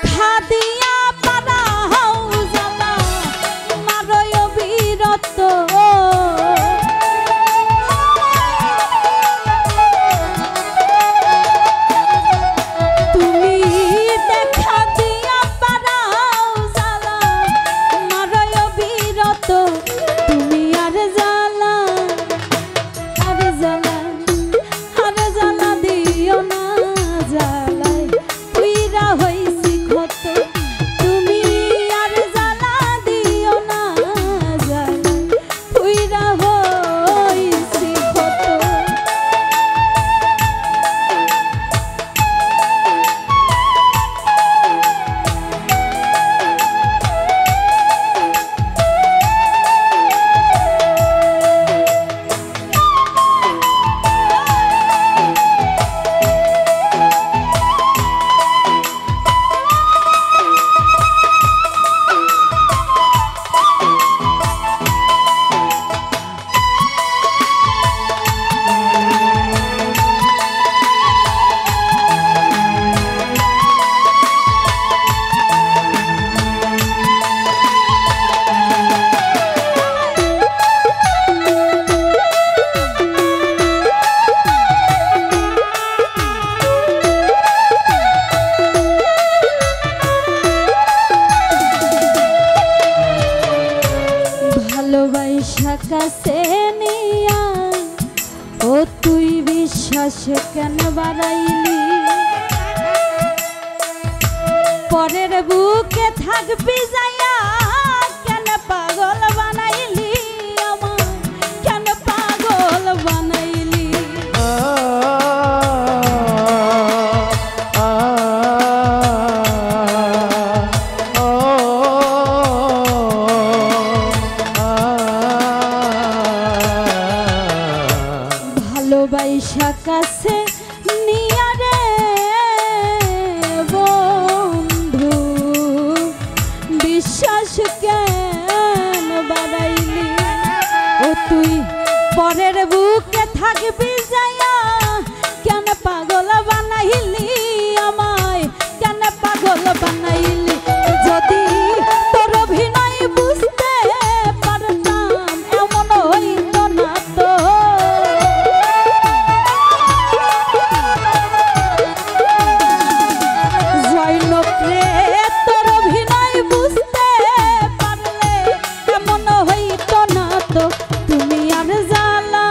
দেখা দিয়া পারাও জ্বালা মারয় অবিরত তুমি দেখা দিয়া পারাও জ্বালা মারয় অবিরত তুমি আর জ্বালা দিও না জ্বালায় পুইরা হইছি ক্ষত তুমি আর জ্বালা দিও না জ্বালায় পুইরা হইছি ক্ষত কাছে নিয়া ও তুই বিশ্বাস কেন বাড়াইলি পরের বুকে থাকবি যাইয়া কেন পাগল বানাইলি আমার কেন পাগল বানাইলি ভালোবাসা কাছে নিয়া রে বন্ধু বিশ্বাস কেন বাড়াইলি ও তুই পরের বুকে থাকবি যাইয়া কেন পাগল বানাইলি আমায় কেন পাগল বানাইলি যদি তোর অভিনয় বুঝতে পারতাম এমন হইতো না তো তোর অভিনয় বুঝতে পারলে এমন হইতো না তো তুমি আর জ্বালা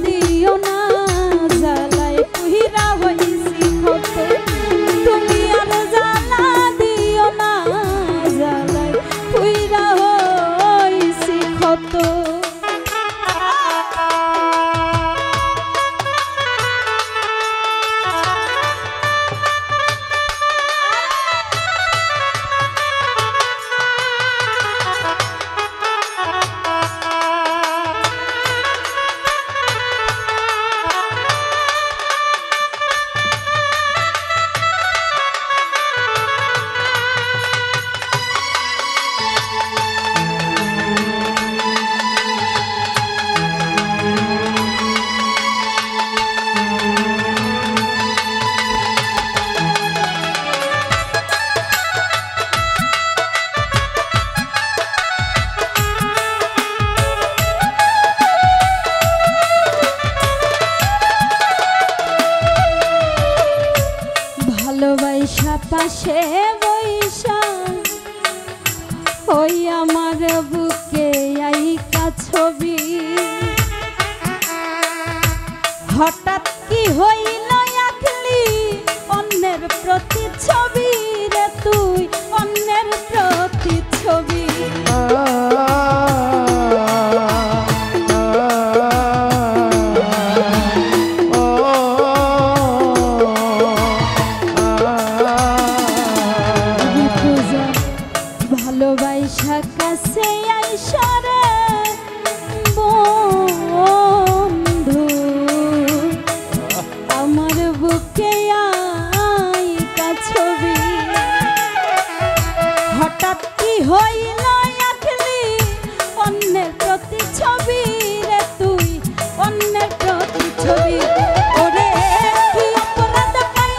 দিও না জ্বালায় পুহিরা হইছি ক্ষত তুমি আর জ্বালা দিও না জ্বালায় পুহিরা হইছি ক্ষত ভালোবাসা পাশে বৈশা ওই আমার বুকে আইকা ছবি হঠাৎ কি হইল আঁকলি অন্যের প্রতিচ্ছবি রে তুই অন্যের প্রতিচ্ছবি ভালোবাসা কাছে আইসা রে বন্ধু আমার বুকে আইকা ছবি হঠাৎ কি হইল আঁকলি অন্যের প্রতিচ্ছবি রে তুই অন্যের প্রতিচ্ছবি ওরে কি অপরাধ পাই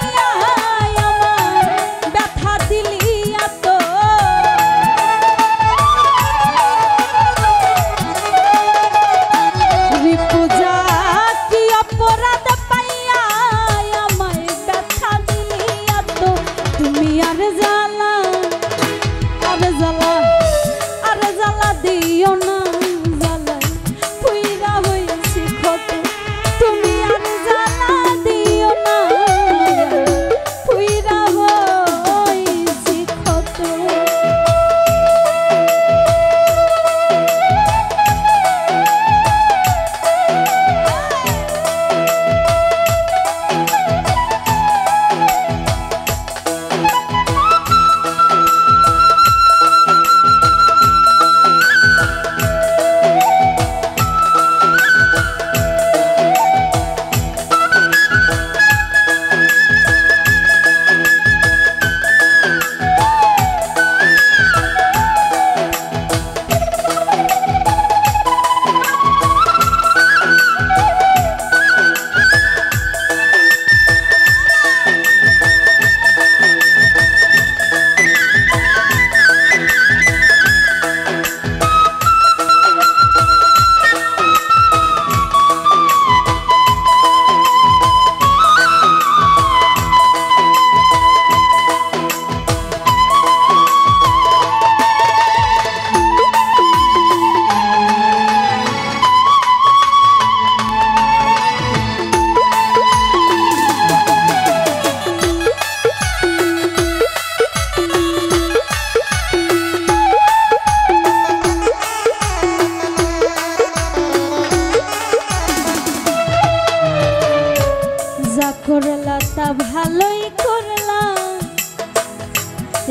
ভালোই করলাম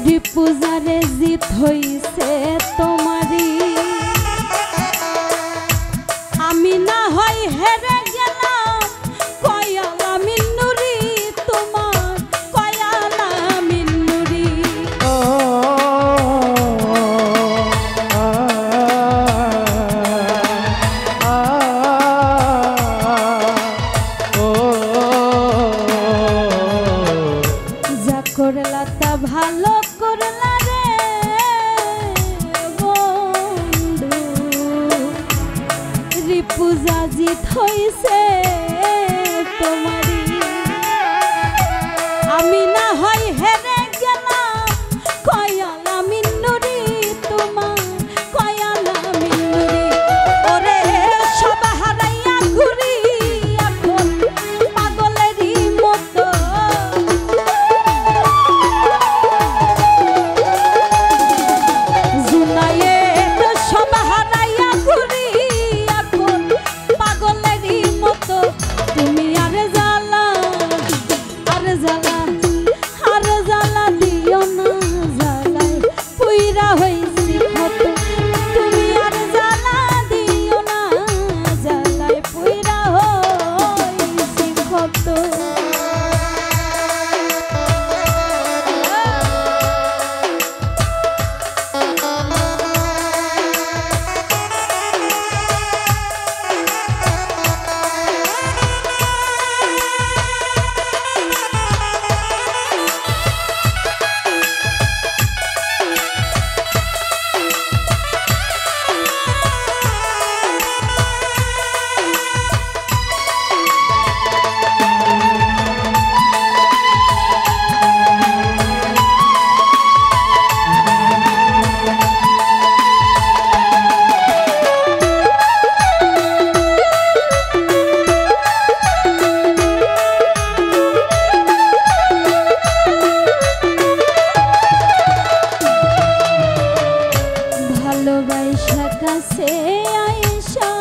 রিপুজারে জিত হইছে তোমারই আমি না হয় হেরে গেলাম কয়ালা মিন্নুরি তোমার কয়ালা মিন্নুরি যা করলা তা ভালো করলা রে বন্ধু রিপুজা জিত হইছে তোমারই আমি না হয় হেরে গেলাম কয়ালা মিন্নুরি তোমার কয়ালা মিন্নুরি ওরে সব হারাইয়া ঘুরি এখন পাগলেরই মতো জুনায়ে সব হারাইয়া ঘুরি এখন পাগলেরই মতো তুমি আর জ্বালা দিও না জ্বালায় পুইরা হইছি কত তুমি আর জ্বালা দিও না জ্বালায় পুইরা হইছি কত ভালোবাসা কাছে আইসা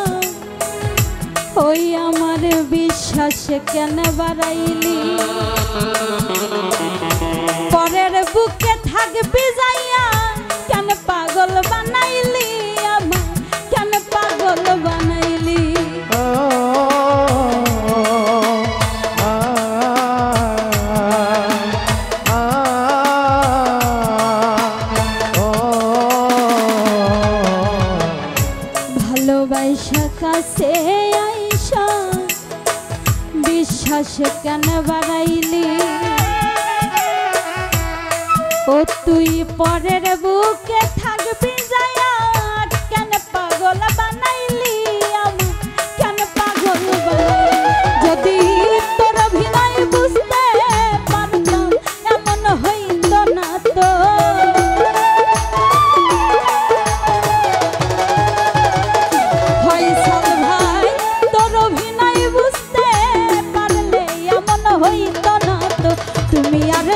ওই আমার বিশ্বাস কেন বাড়াইলি পরের বুকে থাকবি যাইয়া কেন পাগল বানাইলি আমার কেন পাগল বানাইলি ভালোবাসা কাছে আইসা বিশ্বাস কেন বাড়াইলি ও তুই পরের বুকে থাকবি যায়া কেন পাগল বানাইলি আমার কেন পাগল বানাইলি যদি তোর অভিনয় বুঝতে পারতাম এমন হইত না তো তুমি আর